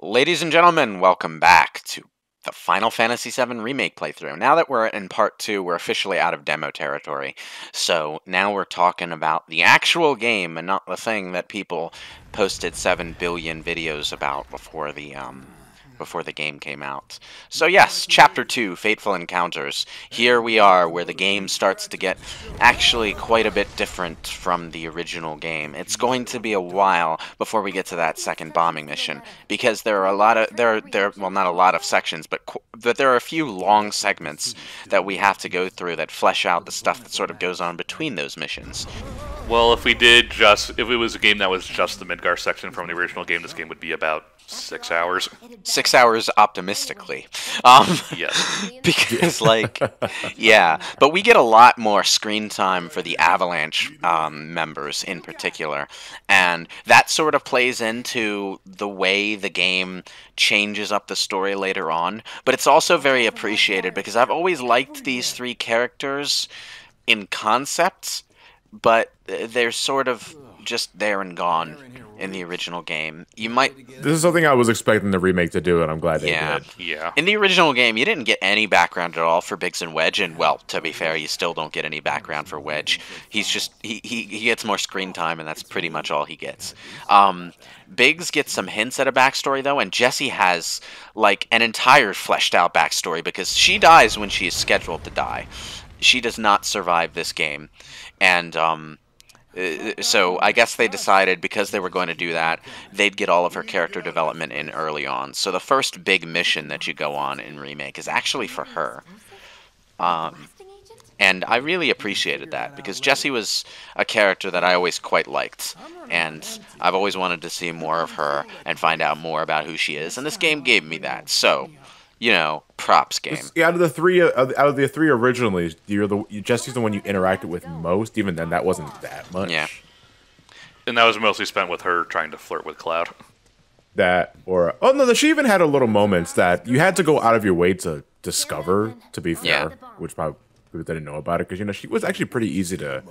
Ladies and gentlemen, welcome back to the Final Fantasy VII Remake playthrough. Now that we're in part 2, we're officially out of demo territory. So now we're talking about the actual game and not the thing that people posted 7 billion videos about before the game came out. So yes, Chapter 2, Fateful Encounters. Here we are, where the game starts to get actually quite a bit different from the original game. It's going to be a while before we get to that second bombing mission, because there are a lot of, well, not a lot of sections, but there are a few long segments that we have to go through that flesh out the stuff that sort of goes on between those missions. Well, if it was a game that was just the Midgar section from the original game, this game would be about 6 hours. 6 hours optimistically. Yes. Because, yeah. But we get a lot more screen time for the Avalanche members in particular. And that sort of plays into the way the game changes up the story later on. But it's also very appreciated because I've always liked these three characters in concept, but they're sort of just there and gone in the original game. This is something I was expecting the remake to do, and I'm glad they did. Yeah. In the original game, you didn't get any background at all for Biggs and Wedge, and, well, to be fair, you still don't get any background for Wedge. He's just, he gets more screen time, and that's pretty much all he gets. Biggs gets some hints at a backstory, though, and Jessie has, like, an entire fleshed-out backstory, because she dies when she is scheduled to die. She does not survive this game, and, so I guess they decided, because they were going to do that, they'd get all of her character development in early on. So the first big mission that you go on in Remake is actually for her. And I really appreciated that, because Jessie was a character that I always quite liked. And I've always wanted to see more of her and find out more about who she is. And this game gave me that. So, you know, props game. Out of the three originally, Jessie's the one you interacted with most. Even then, that wasn't that much. Yeah. And that was mostly spent with her trying to flirt with Cloud. She even had a little moments that you had to go out of your way to discover. To be fair, which probably people didn't know about it, because she was actually pretty easy to.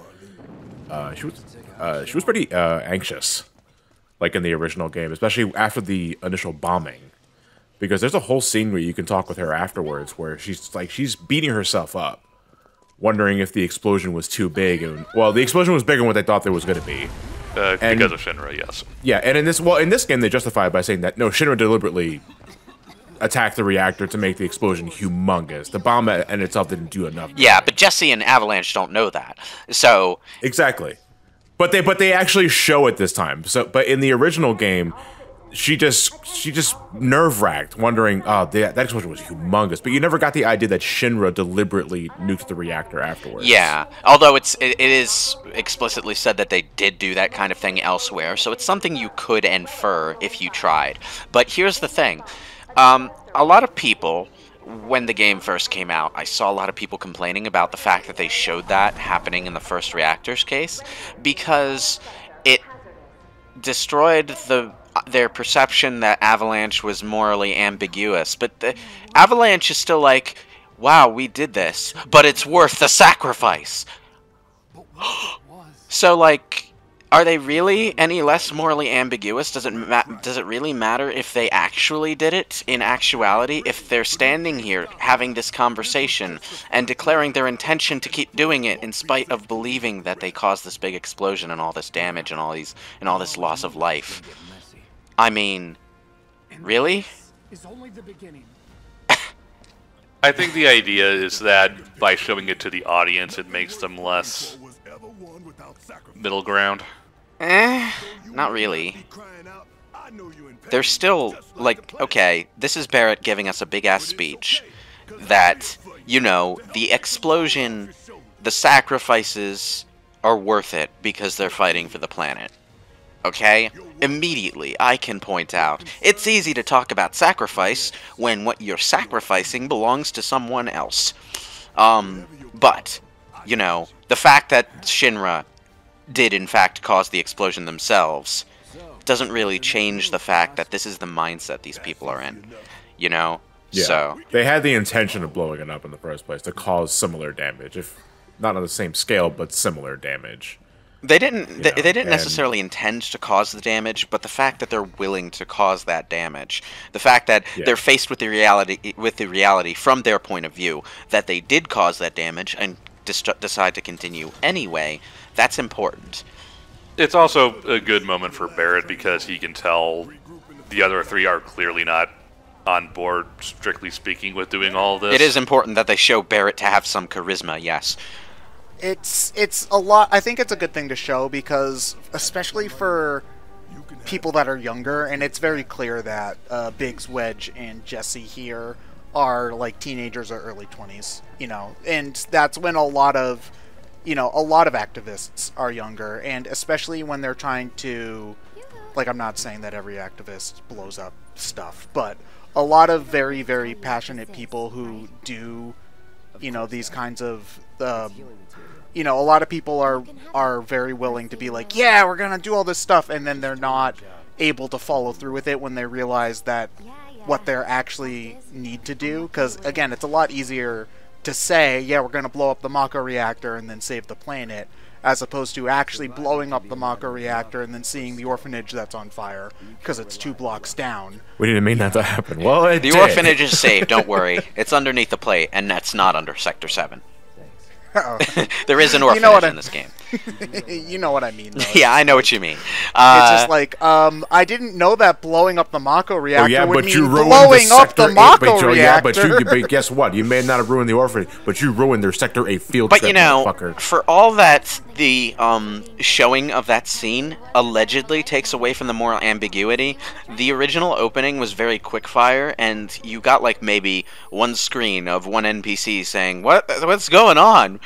She was pretty anxious, like in the original game, especially after the initial bombing. Because there's a whole scene where you can talk with her afterwards where she's beating herself up, wondering if the explosion was too big. And, well, the explosion was bigger than what they thought it was going to be. Because of Shinra, yes. Yeah, and in this game, they justify it by saying that, no, Shinra deliberately attacked the reactor to make the explosion humongous. The bomb in itself didn't do enough. Yeah, but Jessie and Avalanche don't know that. So... Exactly. But they actually show it this time. But in the original game... She just nerve-wracked, wondering, oh, that explosion was humongous. But you never got the idea that Shinra deliberately nuked the reactor afterwards. Yeah, although it is explicitly said that they did do that kind of thing elsewhere, so it's something you could infer if you tried. But here's the thing. A lot of people, when the game first came out, I saw a lot of people complaining about the fact that they showed that happening in the first reactor's case, because it destroyed their perception that Avalanche was morally ambiguous. But the Avalanche is still like, wow, we did this, but it's worth the sacrifice. So, like, are they really any less morally ambiguous? Does it really matter if they actually did it in actuality? If they're standing here having this conversation and declaring their intention to keep doing it in spite of believing that they caused this big explosion and all this damage and all this loss of life? I mean, really? I think the idea is that by showing it to the audience, it makes them less middle ground. Not really. They're still, like, okay, this is Barrett giving us a big-ass speech that, you know, the explosion, the sacrifices are worth it because they're fighting for the planet. Okay? Immediately, I can point out, it's easy to talk about sacrifice when what you're sacrificing belongs to someone else. But, you know, the fact that Shinra did in fact cause the explosion themselves doesn't really change the fact that this is the mindset these people are in. You know? Yeah. So they had the intention of blowing it up in the first place to cause similar damage, if not on the same scale, but similar damage. They didn't. They didn't and necessarily intend to cause the damage, but the fact that they're willing to cause that damage, the fact that they're faced with the reality from their point of view that they did cause that damage and decide to continue anyway, that's important. It's also a good moment for Barrett because he can tell the other three are clearly not on board, strictly speaking, with doing all this. It is important that they show Barrett to have some charisma, yes. It's a lot. I think it's a good thing to show because, especially for people that are younger, and it's very clear that Biggs, Wedge, and Jesse here are like teenagers or early 20s, you know, and that's when a lot of activists are younger, and especially when they're trying to, like, I'm not saying that every activist blows up stuff, but a lot of very, very passionate people who do, you know, these kinds of, you know, a lot of people are very willing to be like, yeah, we're gonna do all this stuff, and then they're not able to follow through with it when they realize that what they're actually need to do, because, again, it's a lot easier to say, yeah, we're gonna blow up the Mako reactor and then save the planet, as opposed to actually blowing up the Mako reactor and then seeing the orphanage that's on fire because it's 2 blocks down. We didn't mean that to happen. Well, it The did. orphanage is safe, don't worry. It's underneath the plate, and that's not under Sector 7. There is an orphanage in this game. You know what I mean, though. Yeah, I know what you mean. It's just like, I didn't know that blowing up the Mako reactor would mean ruined blowing up the Mako reactor. Yeah, but guess what? You may not have ruined the orphanage, but you ruined their Sector 8 field trip, But, you know, motherfucker. for all that the showing of that scene allegedly takes away from the moral ambiguity, the original opening was very quickfire, and you got, like, maybe one screen of one NPC saying, what's going on?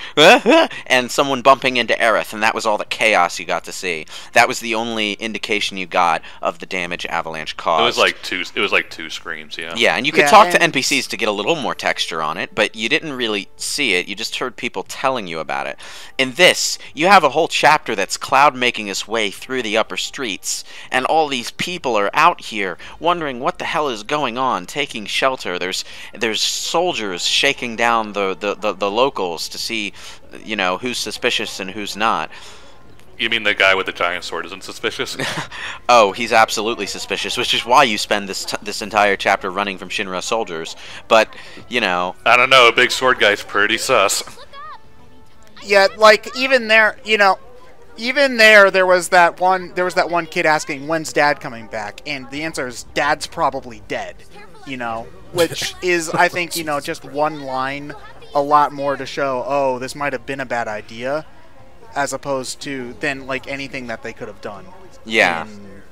And someone bumping into Aerith, and that was all the chaos you got to see. That was the only indication you got of the damage Avalanche caused. It was like two screens, yeah. Yeah, and you could talk to NPCs to get a little more texture on it, but you didn't really see it. You just heard people telling you about it. In this, you have a whole chapter that's Cloud making his way through the upper streets, and all these people are out here wondering what the hell is going on, taking shelter. There's soldiers shaking down the locals to see, you know, who's suspicious and who's not. You mean the guy with the giant sword isn't suspicious? Oh, he's absolutely suspicious, which is why you spend this entire chapter running from Shinra soldiers. But, you know, I don't know, a big sword guy's pretty sus. Yeah, like, even there, you know, there was that one kid asking, when's Dad coming back? And the answer is, Dad's probably dead, you know, which is, I think, you know, just one line, a lot more to show, oh, this might have been a bad idea, as opposed to then, like, anything that they could have done. Yeah.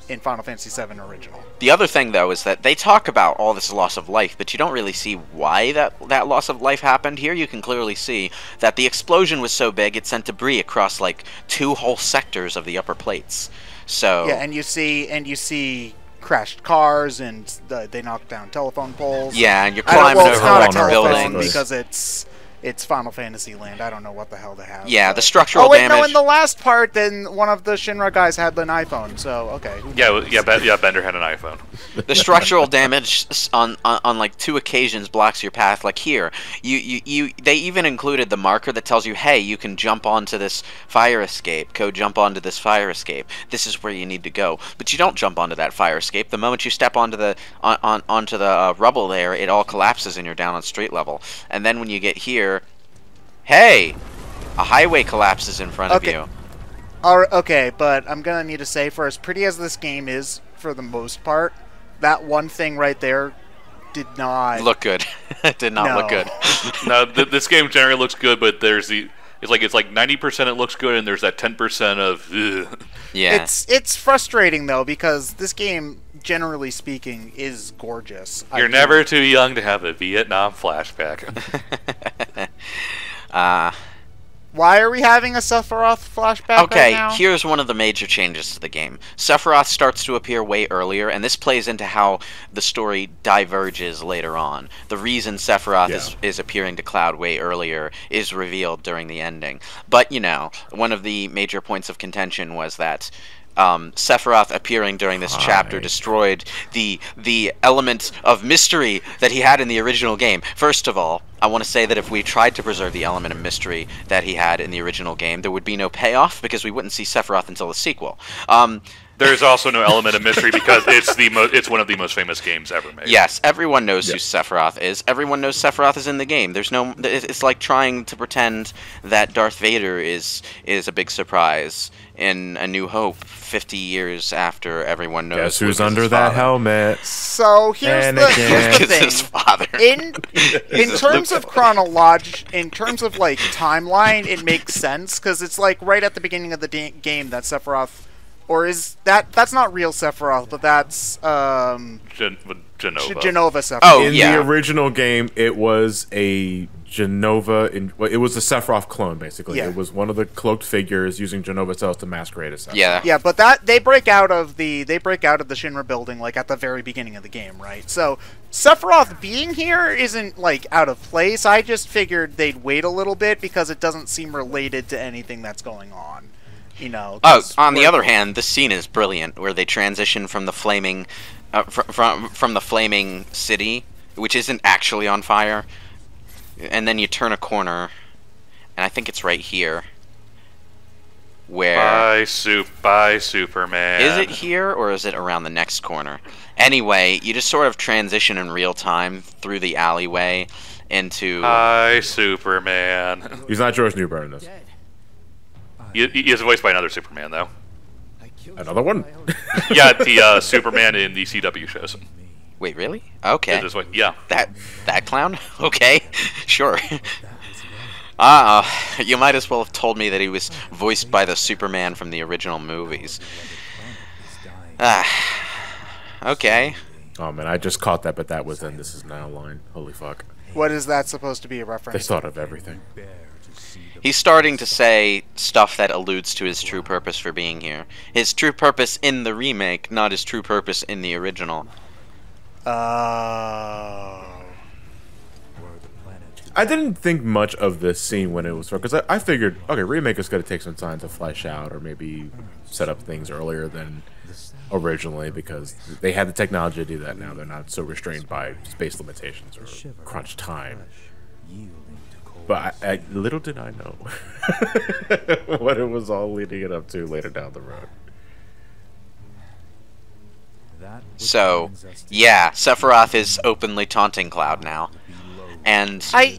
In Final Fantasy VII Original. The other thing, though, is that they talk about all this loss of life, but you don't really see why that loss of life happened. Here you can clearly see that the explosion was so big it sent debris across, like, 2 whole sectors of the upper plates. So yeah, and you see crashed cars, and they knocked down telephone poles. Yeah, and you're climbing over not a building because it's Final Fantasy Land. I don't know what the hell they have. Yeah, but... the structural damage. damage. No, in the last part, then one of the Shinra guys had an iPhone, so okay. Yeah, Bender had an iPhone. The structural damage on like 2 occasions blocks your path. Like here, they even included the marker that tells you, hey, you can jump onto this fire escape. Go jump onto this fire escape. This is where you need to go. But you don't jump onto that fire escape. The moment you step onto the rubble there, it all collapses and you're down on street level. And then when you get here, hey, a highway collapses in front of you. Okay, but I'm gonna need to say, for as pretty as this game is, for the most part, that one thing right there did not look good. It did not look good. No, this game generally looks good, but there's it's like 90% it looks good, and there's that 10% of ugh. Yeah. It's frustrating though, because this game, generally speaking, is gorgeous. You're never too young to have a Vietnam flashback. Why are we having a Sephiroth flashback right now? Okay, here's one of the major changes to the game. Sephiroth starts to appear way earlier, and this plays into how the story diverges later on. The reason Sephiroth is appearing to Cloud way earlier is revealed during the ending. But, you know, one of the major points of contention was that Sephiroth appearing during this chapter destroyed the element of mystery that he had in the original game. First of all, I want to say that if we tried to preserve the element of mystery that he had in the original game, there would be no payoff because we wouldn't see Sephiroth until the sequel. There's also no element of mystery because it's one of the most famous games ever made. Yes, everyone knows who Sephiroth is. Everyone knows Sephiroth is in the game. There's no. It's like trying to pretend that Darth Vader is a big surprise in A New Hope 50 years after everyone knows. Guess who's under that helmet? So here's the thing. His father. In terms of in terms of like timeline, it makes sense because it's like right at the beginning of the game that Sephiroth. Or is that's not real Sephiroth, but that's Genova. Genova Sephiroth. Oh, In the original game, it was a Genova. It was a Sephiroth clone, basically. Yeah. It was one of the cloaked figures using Genova cells to masquerade as Sephiroth. Yeah. Yeah, but they break out of the Shinra building like at the very beginning of the game, right? So Sephiroth being here isn't like out of place. I just figured they'd wait a little bit because it doesn't seem related to anything that's going on. You know. On the other hand, this scene is brilliant, where they transition from the flaming, from the flaming city, which isn't actually on fire, and then you turn a corner, and I think it's right here, where... Bye, Superman. Is it here, or is it around the next corner? Anyway, you just sort of transition in real time through the alleyway into... Hi, Superman. He's not George Newbern in this. He is voiced by another Superman, though. Another one? Yeah, the Superman in the CW shows. Wait, really? Okay. Yeah. That clown? Okay, sure. You might as well have told me that he was voiced by the Superman from the original movies. Okay. Oh man, I just caught that, but that was in This Is Now line. Holy fuck. What is that supposed to be a They reference? thought of everything. He's starting to say stuff that alludes to his true purpose for being here. His true purpose in the remake, not his true purpose in the original. I didn't think much of this scene when it was because I figured, okay, remake is going to take some time to flesh out or maybe set up things earlier than originally because they had the technology to do that now. They're not so restrained by space limitations or crunch time. But little did I know what it was all leading it up to later down the road. So, yeah, Sephiroth is openly taunting Cloud now. And I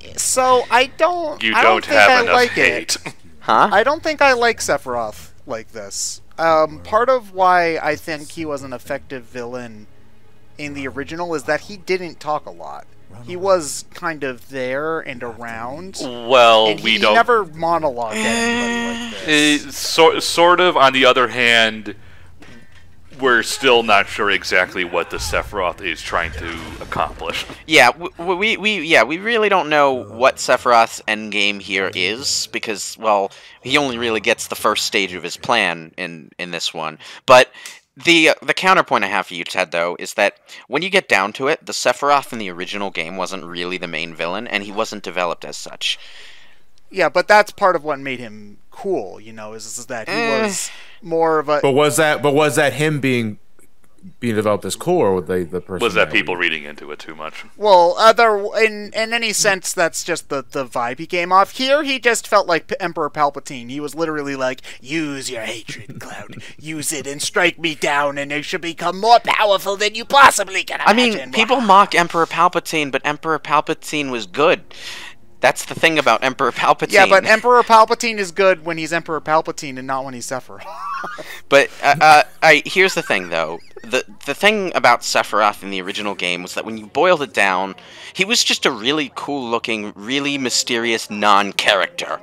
don't think I like it. Huh? I don't think I like Sephiroth like this. Part of why I think he was an effective villain in the original is that he didn't talk a lot. He was kind of there and around. Well, and he never monologued at anybody like this. Sort of. On the other hand, we're still not sure exactly what the Sephiroth is trying to accomplish. Yeah, we really don't know what Sephiroth's endgame here is because, well, he only really gets the first stage of his plan in this one. But the counterpoint I have for you, Ted, though, is that when you get down to it, the Sephiroth in the original game wasn't really the main villain, and he wasn't developed as such. Yeah, but that's part of what made him cool, you know, is that he was more of a... But was that him being developed as cool, or were they the person... Was that people reading into it too much? Well, in any sense, that's just the vibe he came off. Here, he just felt like Emperor Palpatine. He was literally like, use your hatred, Cloud. Use it and strike me down, and you should become more powerful than you possibly can imagine. I mean, people mock Emperor Palpatine, but Emperor Palpatine was good. That's the thing about Emperor Palpatine. Yeah, but Emperor Palpatine is good when he's Emperor Palpatine and not when he's Sephiroth. But here's the thing, though. The thing about Sephiroth in the original game was that when you boiled it down, he was just a really cool-looking, really mysterious non-character.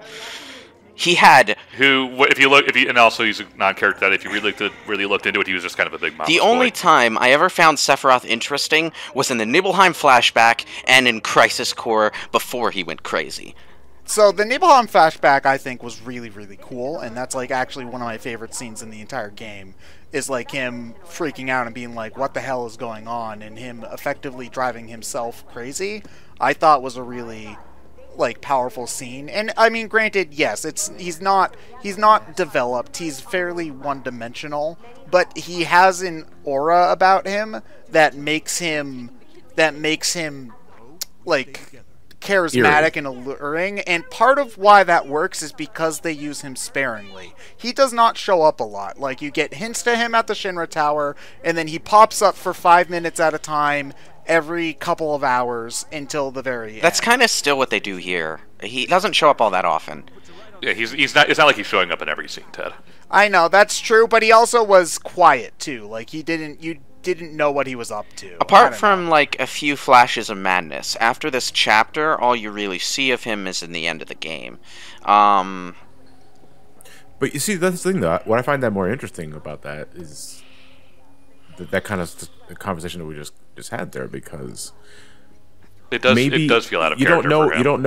He had... and also he's a non-character that if you really looked into it, he was just kind of a big mama's The only time I ever found Sephiroth interesting was in the Nibelheim flashback and in Crisis Core before he went crazy. So the Nibelheim flashback, I think, was really, really cool, and that's like actually one of my favorite scenes in the entire game, is like him freaking out and being like, what the hell is going on, and him effectively driving himself crazy, I thought was a really like powerful scene. And I mean, granted, yes, he's not developed. He's fairly one-dimensional, but he has an aura about him that makes him like charismatic and alluring. And part of why that works is because they use him sparingly. He does not show up a lot. Like, you get hints to him at the Shinra Tower, and then he pops up for 5 minutes at a time every couple of hours until the very end. That's kind of still what they do here. He doesn't show up all that often. Yeah, he's not. It's not like he's showing up in every scene, Ted. I know, that's true, but he also was quiet too. Like, you didn't know what he was up to. Apart from like a few flashes of madness, after this chapter, all you really see of him is in the end of the game. But you see, that's the thing, though. What I find that more interesting about that is that kind of the conversation that we just had there, because it does feel out of character for him. You don't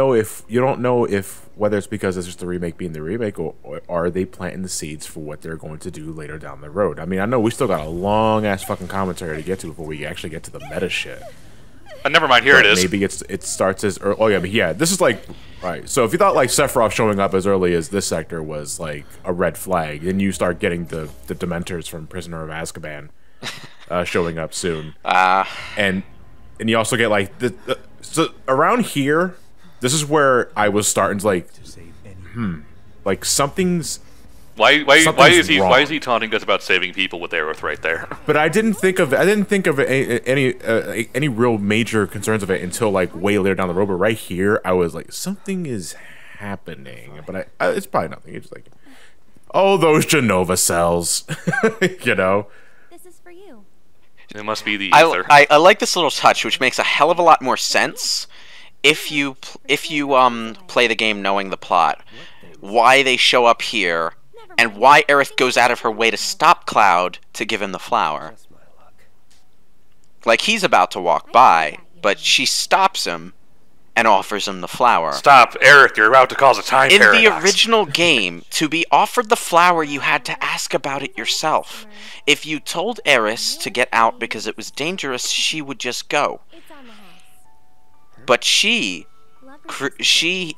know if whether it's because it's just the remake being the remake, or are they planting the seeds for what they're going to do later down the road. I mean, I know we still got a long ass fucking commentary to get to before we actually get to the meta shit. Never mind, here it is. Maybe it starts as this is like, right. So if you thought like Sephiroth showing up as early as this sector was like a red flag, then you start getting the Dementors from Prisoner of Azkaban showing up soon. And you also get like so around here, this is where I was starting to like something's. Why is he wrong. taunting us about saving people with Aerith right there? But I didn't think of any real major concerns of it until like way later down the road. But right here, I was like, something is happening. But it's probably nothing. It's just like, oh, those Genova cells, you know. This is for you. It must be the ether. I like this little touch, which makes a hell of a lot more sense if you play the game knowing the plot, why they show up here, and why Aerith goes out of her way to stop Cloud to give him the flower. Like, he's about to walk by, but she stops him and offers him the flower. Stop, Aerith, you're about to cause a time paradox. In the original game, to be offered the flower, you had to ask about it yourself. If you told Aerith to get out because it was dangerous, she would just go. But she,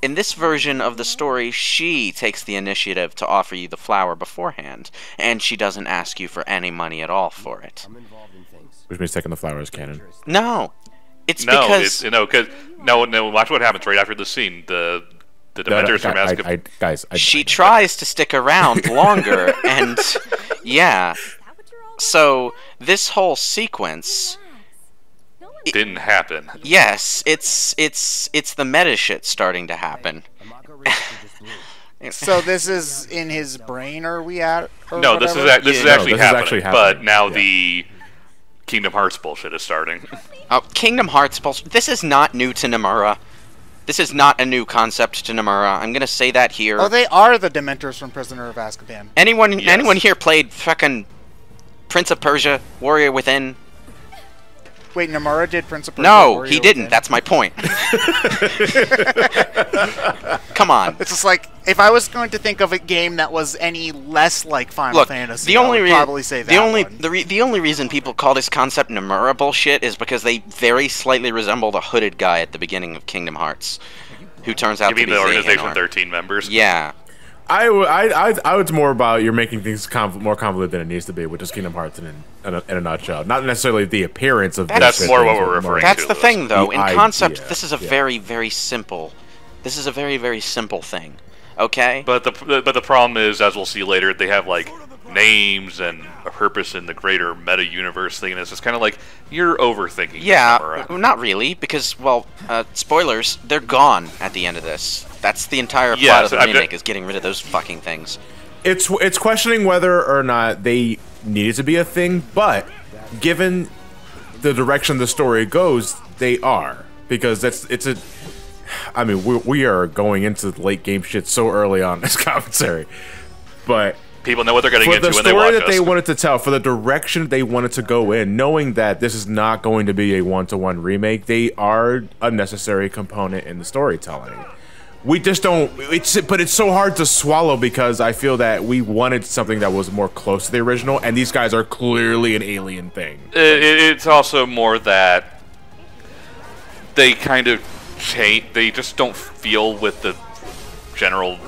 in this version of the story, she takes the initiative to offer you the flower beforehand, and she doesn't ask you for any money at all for it. Which means taking the flower as canon. No. Because watch what happens right after the scene. The Dementors from Azkaban. She tries to stick around longer, and yeah. So this whole sequence didn't happen. Yes, it's the meta shit starting to happen. So this is in his brain, are we at? No, this is actually happening. But now the Kingdom Hearts bullshit is starting. Oh, Kingdom Hearts bullshit. This is not new to Nomura. This is not a new concept to Nomura. I'm gonna say that here. Oh, they are the Dementors from Prisoner of Azkaban. Anyone here played fucking Prince of Persia, Warrior Within? Wait, Nomura did Prince of Persia? No, Warrior he didn't. Within? That's my point. Come on. It's just like, if I was going to think of a game that was any less like Final Fantasy, I would probably say that the only reason people call this concept Nomura bullshit is because they very slightly resembled a hooded guy at the beginning of Kingdom Hearts, who turns out to be the organization 13 members? Yeah. I was more about you're making things more convoluted than it needs to be, which is Kingdom Hearts in a nutshell. Not necessarily the appearance of. That's more what we're referring to. That's the thing, though. In concept, idea, this is a very, very simple. This is a very, very simple thing. Okay. But the problem is, as we'll see later, they have like names and a purpose in the greater meta universe thing, and it's just kind of like you're overthinking. Yeah, not really, because spoilers, they're gone at the end of this. That's the entire plot of the remake, is getting rid of those fucking things. It's questioning whether or not they needed to be a thing, but given the direction the story goes, they are, because it's a. I mean, we are going into the late game shit so early on in this commentary, but people know what they're getting into when they watch us. For the story that they wanted to tell, for the direction they wanted to go in, knowing that this is not going to be a one-to-one remake, they are a necessary component in the storytelling. We just don't. But it's so hard to swallow because I feel that we wanted something that was more close to the original, and these guys are clearly an alien thing. It's also more that they kind of they just don't feel with the general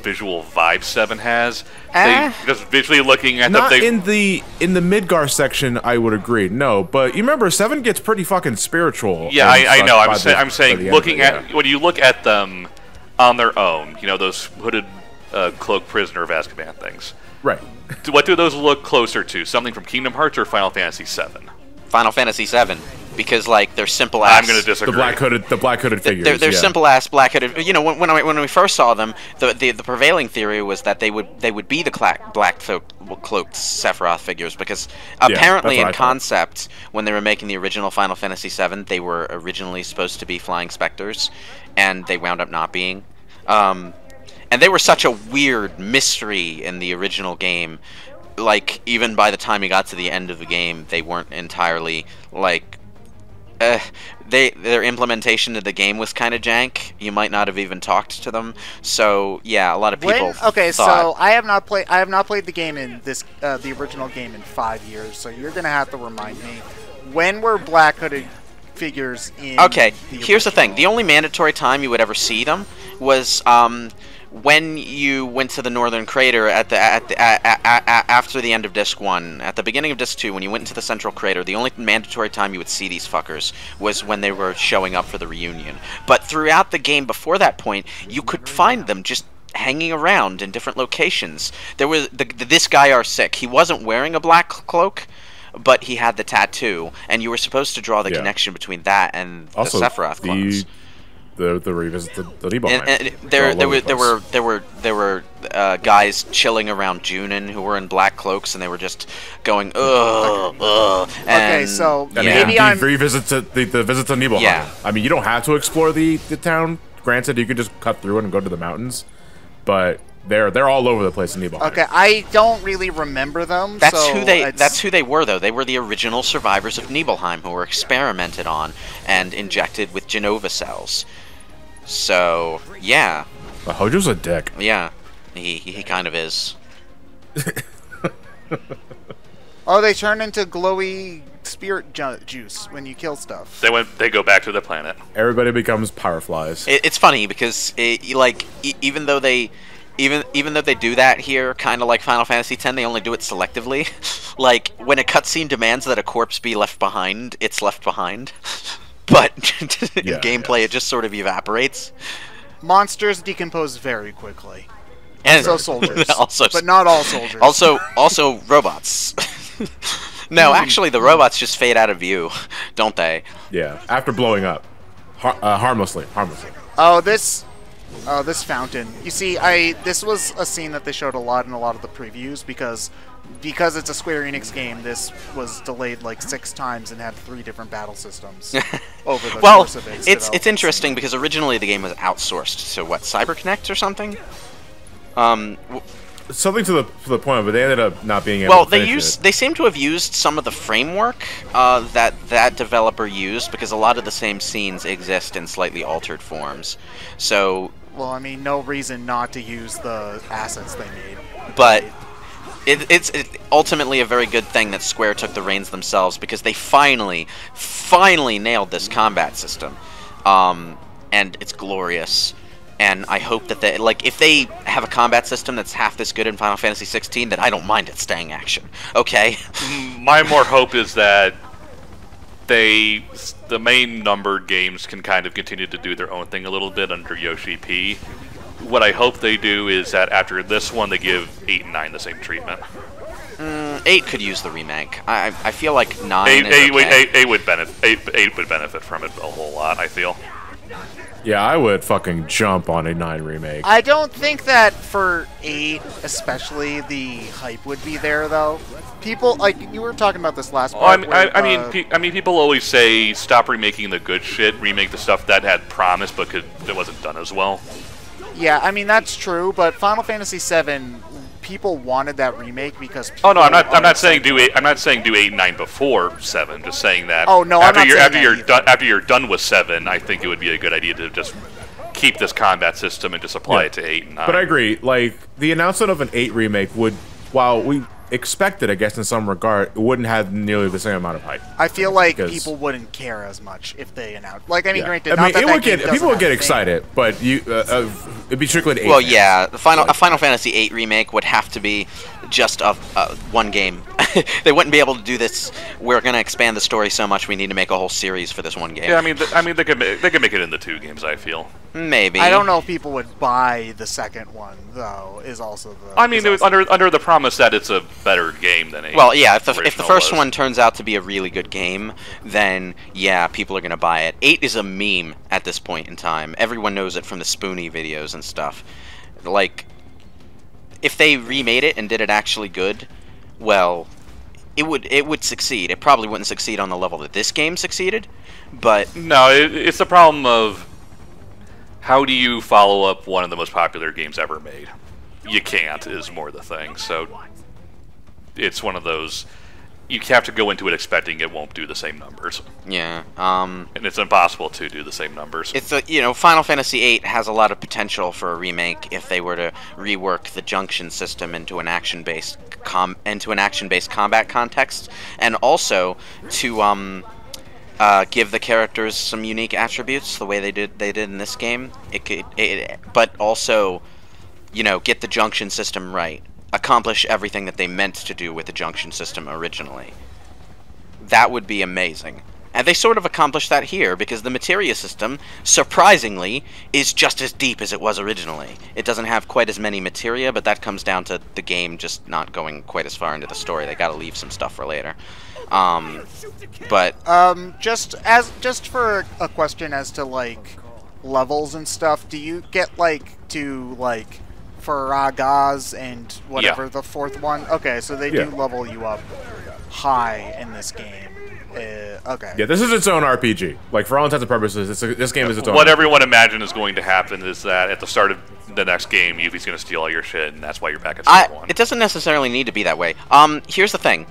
visual vibe 7 has. They just visually looking at Not them. in the Midgar section, I would agree. No, but you remember 7 gets pretty fucking spiritual. Yeah, I know. I'm saying by the looking end, at when you look at them on their own, you know, those hooded cloak prisoner of Azkaban things. right. What do those look closer to? Something from Kingdom Hearts or Final Fantasy VII? Final Fantasy VII, because like they're simple ass. I'm going to disagree. The black hooded figures. They're simple ass black hooded. You know, when we first saw them, the prevailing theory was that they would be the black cloaked Sephiroth figures, because apparently in concept, when they were making the original Final Fantasy VII, they were originally supposed to be flying specters, and they wound up not being. And they were such a weird mystery in the original game. Like, even by the time you got to the end of the game, they weren't entirely, like... their implementation of the game was kind of jank. You might not have even talked to them. So, yeah, a lot of people so I have not played the game in this, the original game in 5 years, so you're going to have to remind me. When were black hooded figures in here's the thing. The only mandatory time you would ever see them was when you went to the Northern Crater after the end of Disc 1. At the beginning of Disc 2, when you went into the Central Crater, the only mandatory time you would see these fuckers was when they were showing up for the reunion. But throughout the game before that point, you could find them just hanging around in different locations. There was this guy R6. He wasn't wearing a black cloak, but he had the tattoo, and you were supposed to draw the connection between that and also, the Sephiroth clones. The revisit the Nibelheim. And there were guys chilling around Junin who were in black cloaks, and they were just going ugh. Okay, so maybe I'm revisit the visit to Nibelheim. Yeah. I mean, you don't have to explore the town. Granted, you could just cut through it and go to the mountains, but they're all over the place in Nibelheim. Okay, I don't really remember them. That's who they were, though. They were the original survivors of Nibelheim who were experimented on and injected with Genova cells. So, yeah. Hojo's a dick. Yeah, he kind of is. Oh, they turn into glowy spirit juice when you kill stuff. They go back to the planet. Everybody becomes fireflies. It's funny because even though they do that here, kind of like Final Fantasy X, they only do it selectively. Like, when a cutscene demands that a corpse be left behind, it's left behind. But in gameplay, it just sort of evaporates. Monsters decompose very quickly. And so soldiers, but not all soldiers. Also robots. No, actually, the robots just fade out of view, don't they? Yeah, after blowing up, harmlessly. Oh, this fountain. You see, this was a scene that they showed a lot in a lot of the previews because it's a Square Enix game. This was delayed like 6 times and had 3 different battle systems over the course of its development. It's interesting because originally the game was outsourced to CyberConnect or something. Something to the point, but they ended up not being able to finish it. They seem to have used some of the framework that developer used, because a lot of the same scenes exist in slightly altered forms. So, well, I mean, no reason not to use the assets they made. But it's ultimately a very good thing that Square took the reins themselves, because they finally nailed this combat system, and it's glorious. And I hope that if they have a combat system that's half this good in Final Fantasy 16, then I don't mind it staying action. Okay? My more hope is that the main numbered games can kind of continue to do their own thing a little bit under Yoshi P. What I hope they do is that after this one, they give 8 and 9 the same treatment. 8 could use the remake. I feel like 9 8 would benefit from it a whole lot, I feel. Yeah, I would fucking jump on a 9 remake. I don't think that for 8, especially, the hype would be there, though. People, like, you were talking about this last part. I mean, people always say, stop remaking the good shit, remake the stuff that had promise, but that wasn't done as well. Yeah, I mean, that's true, but Final Fantasy VII, people wanted that remake because. Oh no, I'm not saying do 8. I'm not saying do 8 and 9 before 7. Just saying that. Oh no, after you're done with 7, I think it would be a good idea to just keep this combat system and just apply it to 8 and 9. But I agree. Like, the announcement of an 8 remake would, while expected, I guess, in some regard, it wouldn't have nearly the same amount of hype. I feel like people wouldn't care as much if they announced. Like, I mean, granted, I mean, not that people would get excited, but it'd be strictly an 8. Well, yeah, a Final Fantasy VIII remake would have to be just one game. They wouldn't be able to do this. We're going to expand the story so much we need to make a whole series for this one game. Yeah, I mean, they could make it into 2 games. I feel. Maybe. I don't know if people would buy the second one, though. Is also the. I mean, under the promise that it's a better game than 8. Well, yeah. If the first one turns out to be a really good game, then yeah, people are going to buy it. 8 is a meme at this point in time. Everyone knows it from the Spoonie videos and stuff. Like, if they remade it and did it actually good, well, it would succeed. It probably wouldn't succeed on the level that this game succeeded, but no, it's the problem of how do you follow up one of the most popular games ever made? You can't, is more the thing. So it's one of those, you have to go into it expecting it won't do the same numbers. Yeah. And it's impossible to do the same numbers. It's Final Fantasy VIII has a lot of potential for a remake if they were to rework the junction system into an action-based combat context, and also to give the characters some unique attributes the way they did in this game. But also, get the junction system right. Accomplish everything that they meant to do with the junction system originally. That would be amazing. And they sort of accomplished that here, because the materia system, surprisingly, is just as deep as it was originally. It doesn't have quite as many materia, but that comes down to the game just not going quite as far into the story. They gotta leave some stuff for later. Just for a question as to, like, levels and stuff, do you get, like, to, like, Faragas and whatever the fourth one? Okay, so they do level you up high in this game. Okay. Yeah, this is its own RPG. Like, for all intents and purposes, this game is its own. What everyone imagines is going to happen is that at the start of the next game, Yuffie's going to steal all your shit, and that's why you're back at square one. It doesn't necessarily need to be that way. Here's the thing.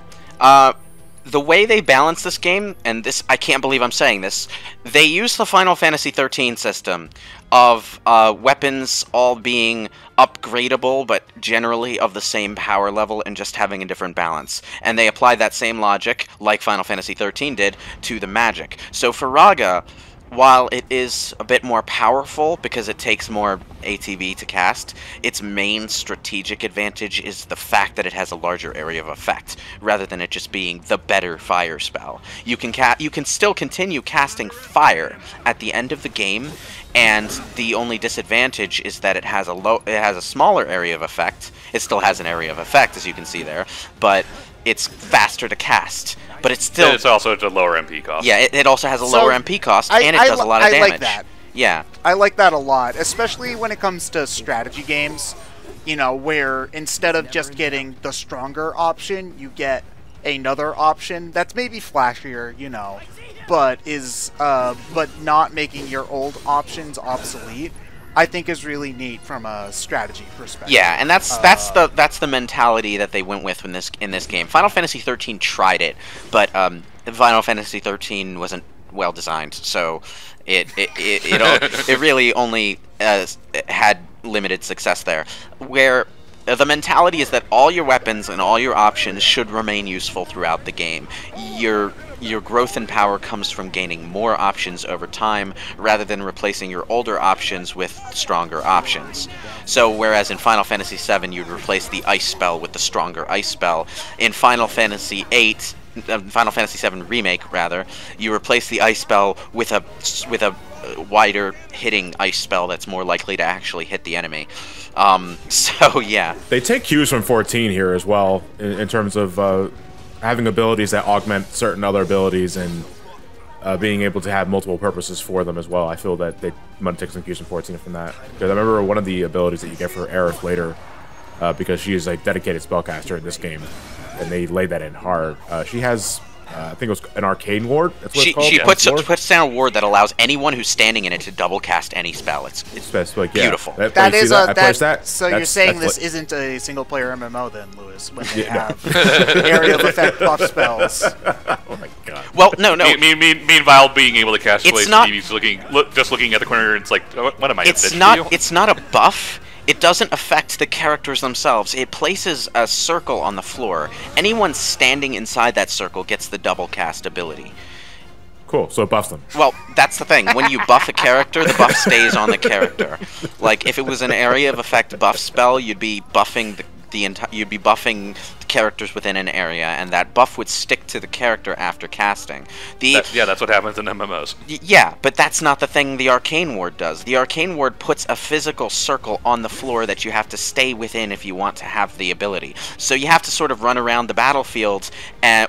The way they balance this game, and this, I can't believe I'm saying this, they use the Final Fantasy XIII system of weapons all being upgradable, but generally of the same power level and just having a different balance. And they apply that same logic, like Final Fantasy XIII did, to the magic. So for Raga, while it is a bit more powerful because it takes more ATB to cast, its main strategic advantage is the fact that it has a larger area of effect, rather than it just being the better fire spell. You can still continue casting fire at the end of the game, and the only disadvantage is that it has a smaller area of effect. It still has an area of effect, as you can see there, but it's faster to cast. But it's still... And it's also a lower MP cost. Yeah, it also has a lower MP cost, and it does a lot of damage. I like that. Yeah. I like that a lot, especially when it comes to strategy games, where instead of just getting the stronger option, you get another option that's maybe flashier, but not making your old options obsolete. I think is really neat from a strategy perspective. Yeah, and that's the mentality that they went with in this game. Final Fantasy XIII tried it, but Final Fantasy XIII wasn't well designed, so it really only had limited success there. Where the mentality is that all your weapons and all your options should remain useful throughout the game. Your growth in power comes from gaining more options over time, rather than replacing your older options with stronger options. So whereas in Final Fantasy VII you'd replace the ice spell with the stronger ice spell, in Final Fantasy VII Remake, rather, you replace the ice spell with a wider hitting ice spell that's more likely to actually hit the enemy. So yeah. They take cues from 14 here as well, in terms of having abilities that augment certain other abilities and being able to have multiple purposes for them as well. I feel that they might take some cues from 14 from that. Because I remember one of the abilities that you get for Aerith later, because she is a dedicated spellcaster in this game, and they laid that in hard. She has, I think it was an Arcane Ward. That's what it's called. She puts down a ward that allows anyone who's standing in it to double cast any spell. It's beautiful. So you're saying this isn't a single player MMO then, Lewis, when they have area of effect buff spells. Oh my god. Well, no. Meanwhile, being able to cast it's not, looking at the corner, it's like, what am I? It's not a buff. It doesn't affect the characters themselves. It places a circle on the floor. Anyone standing inside that circle gets the double cast ability. Cool, so it buffs them. Well, that's the thing. When you buff a character, the buff stays on the character. Like, if it was an area of effect buff spell, you'd be buffing you'd be buffing the characters within an area, and that buff would stick to the character after casting. Yeah, that's what happens in MMOs. Yeah, but that's not the thing the Arcane Ward does. The Arcane Ward puts a physical circle on the floor that you have to stay within if you want to have the ability. So you have to sort of run around the battlefield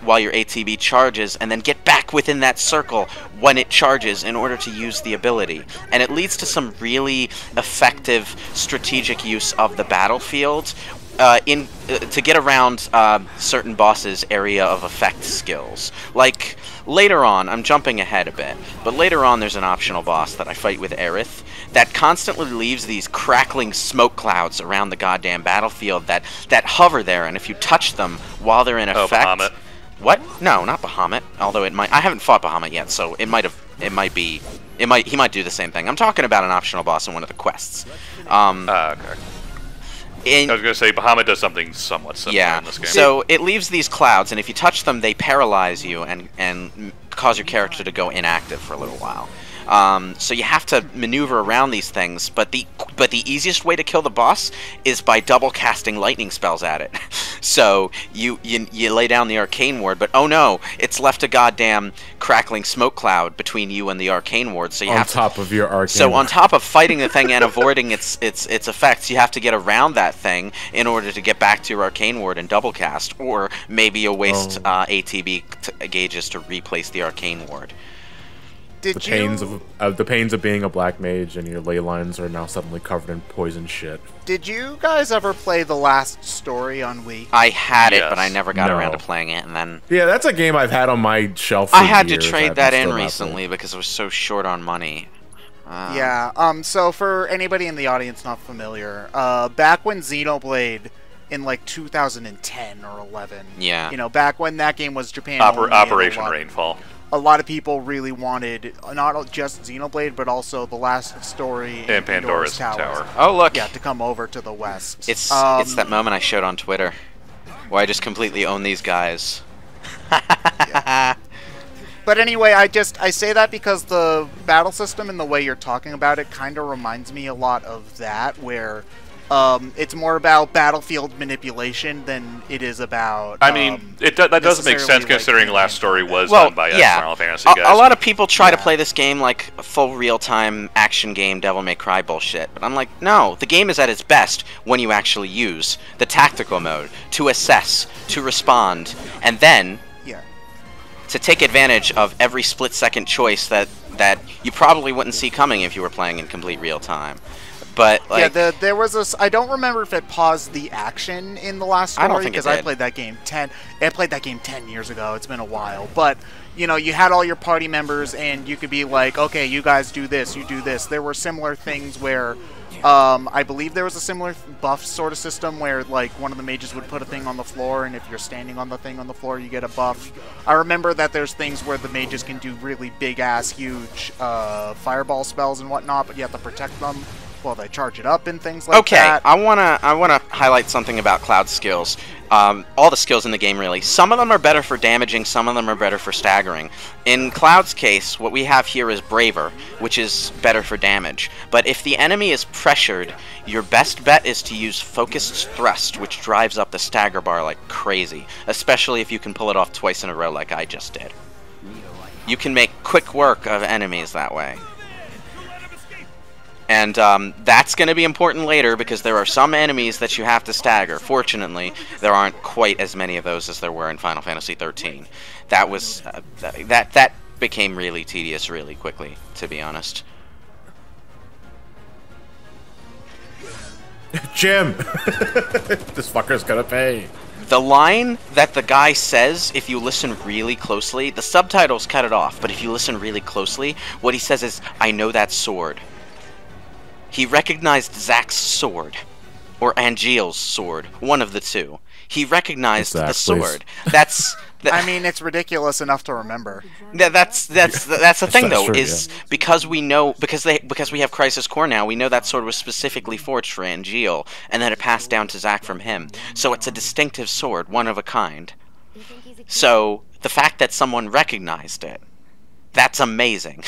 while your ATB charges, and then get back within that circle when it charges in order to use the ability. And it leads to some really effective strategic use of the battlefield to get around certain bosses' area of effect skills. Like, later on, I'm jumping ahead a bit, but later on there's an optional boss that I fight with Aerith that constantly leaves these crackling smoke clouds around the goddamn battlefield that hover there, and if you touch them while they're in effect... Bahamut. What? No, not Bahamut, although it might... I haven't fought Bahamut yet, so he might do the same thing. I'm talking about an optional boss in one of the quests. Okay. I was going to say, Bahamut does something somewhat similar in this game. So it leaves these clouds, and if you touch them, they paralyze you and cause your character to go inactive for a little while. So you have to maneuver around these things, but the easiest way to kill the boss is by double casting lightning spells at it. So you lay down the Arcane Ward, but oh no, it's left a goddamn crackling smoke cloud between you and the Arcane Ward. So you have top of your Arcane. So on top of fighting the thing and avoiding its effects, you have to get around that thing in order to get back to your Arcane Ward and double cast, or maybe you'll waste ATB gauges to replace the Arcane Ward. The pains of being a black mage and your ley lines are now suddenly covered in poison shit. Did you guys ever play the last story on Wii? I had it, but I never got around to playing it, and then... Yeah, that's a game I've had on my shelf for I had years. to trade that in recently because I was so short on money. So for anybody in the audience not familiar, back when Xenoblade in like 2010 or 11, back when that game was Japan only, Operation Rainfall. A lot of people really wanted not just Xenoblade, but also the last story in Pandora's Tower. Oh, look. Yeah, to come over to the West. It's that moment I showed on Twitter where I just completely own these guys. Yeah. But anyway, I say that because the battle system and the way you're talking about it kind of reminds me a lot of that, where it's more about battlefield manipulation than it is about... I mean, that doesn't make sense considering Last Story was done by Final Fantasy guys. A lot of people try to play this game like a full real-time action game Devil May Cry bullshit. But I'm like, no, the game is at its best when you actually use the tactical mode to assess, to respond, and then to take advantage of every split-second choice that you probably wouldn't see coming if you were playing in complete real-time. But like, there was I don't remember if it paused the action in the last story. I don't think it did. I played that game 10 years ago. It's been a while, but you had all your party members, and you could be like, okay, you guys do this, you do this. There were similar things where, I believe there was a similar buff sort of system where like one of the mages would put a thing on the floor, and if you're standing on the thing on the floor, you get a buff. I remember that there's things where the mages can do really big ass, huge fireball spells and whatnot, but you have to protect them. Well, they charge it up and things like that. I wanna highlight something about Cloud's skills. All the skills in the game, really. Some of them are better for damaging, some of them are better for staggering. In Cloud's case, what we have here is Braver, which is better for damage. But if the enemy is pressured, your best bet is to use Focused Thrust, which drives up the stagger bar like crazy, especially if you can pull it off twice in a row like I just did. You can make quick work of enemies that way. And that's going to be important later because there are some enemies that you have to stagger. Fortunately, there aren't quite as many of those as there were in Final Fantasy XIII. That was that became really tedious really quickly, to be honest. Jim, this fucker's gonna pay. The line that the guy says, if you listen really closely, the subtitles cut it off, but if you listen really closely, what he says is, "I know that sword." He recognized Zack's sword, or Angeal's sword, one of the two. He recognized the sword. I mean, it's ridiculous enough to remember. That's the thing, though, true, is because we know because we have Crisis Core now. We know that sword was specifically forged for Angeal, and that it passed down to Zack from him. So it's a distinctive sword, one of a kind. So the fact that someone recognized it, that's amazing.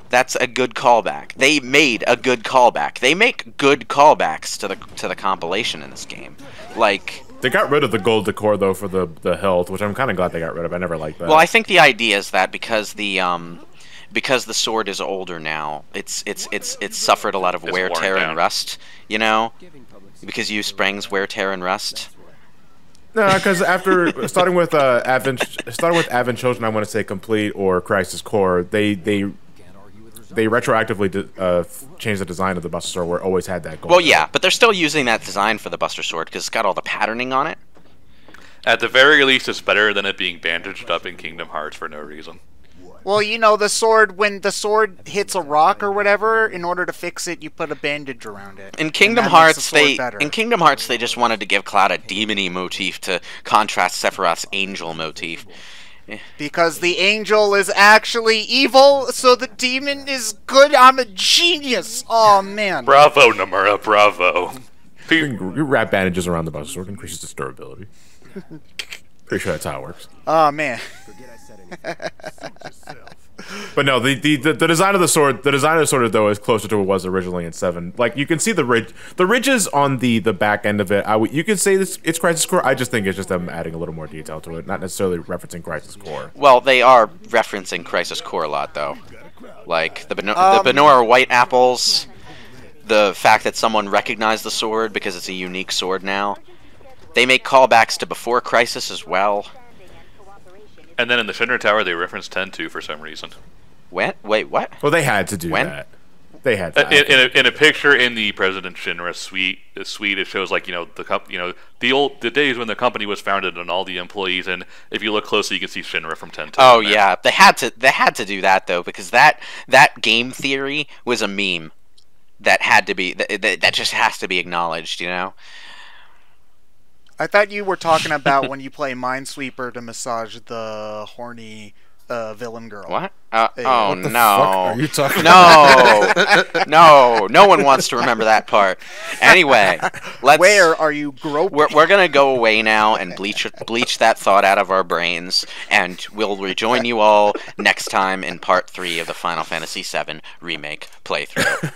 That's a good callback. They made a good callback. They make good callbacks to the compilation in this game. Like, they got rid of the gold decor though for the hilt, which I'm kind of glad they got rid of. I never liked that. well, I think the idea is that because the sword is older now, it's suffered a lot of wear, worn tear, down. and rust. You know, because you springs wear, tear, and rust. No, because after starting with Advent Children, I want to say Complete or Crisis Core, they retroactively changed the design of the Buster Sword where it always had that gold. Well, yeah, but they're still using that design for the Buster Sword because it's got all the patterning on it. At the very least, it's better than it being bandaged up in Kingdom Hearts for no reason. Well, you know, the sword, when the sword hits a rock or whatever, in order to fix it, you put a bandage around it. In Kingdom And that makes the Hearts, sword better. in Kingdom Hearts they just wanted to give Cloud a demony motif to contrast Sephiroth's angel motif. Because the angel is actually evil, so the demon is good. I'm a genius. Oh man. Bravo, Nomura, bravo. You wrap bandages around the Buster Sword, increases its durability. Pretty sure that's how it works. Oh man. But no, the design of the sword, though, is closer to what it was originally in 7. Like, you can see the ridges on the back end of it. You could say it's Crisis Core. I just think it's just them adding a little more detail to it, not necessarily referencing Crisis Core. Well, they are referencing Crisis Core a lot, though. Like the Benora White Apples, the fact that someone recognized the sword because it's a unique sword now. They make callbacks to before Crisis as well. And then in the Shinra Tower, they referenced 10-2 for some reason. Wait, what? Well, they had to do When? that. They had to. In a picture in the President Shinra suite, it shows like the days when the company was founded and all the employees. And if you look closely, you can see Shinra from 10-2. Oh yeah, they had to do that though because that game theory was a meme that had to be that just has to be acknowledged. You know. I thought you were talking about when you play Minesweeper to massage the horny villain girl. What? Hey, Oh What the no! fuck are you talking No one wants to remember that part. Anyway, let's. Where are you groping? We're gonna go away now and bleach that thought out of our brains, and we'll rejoin you all next time in part 3 of the Final Fantasy VII Remake playthrough.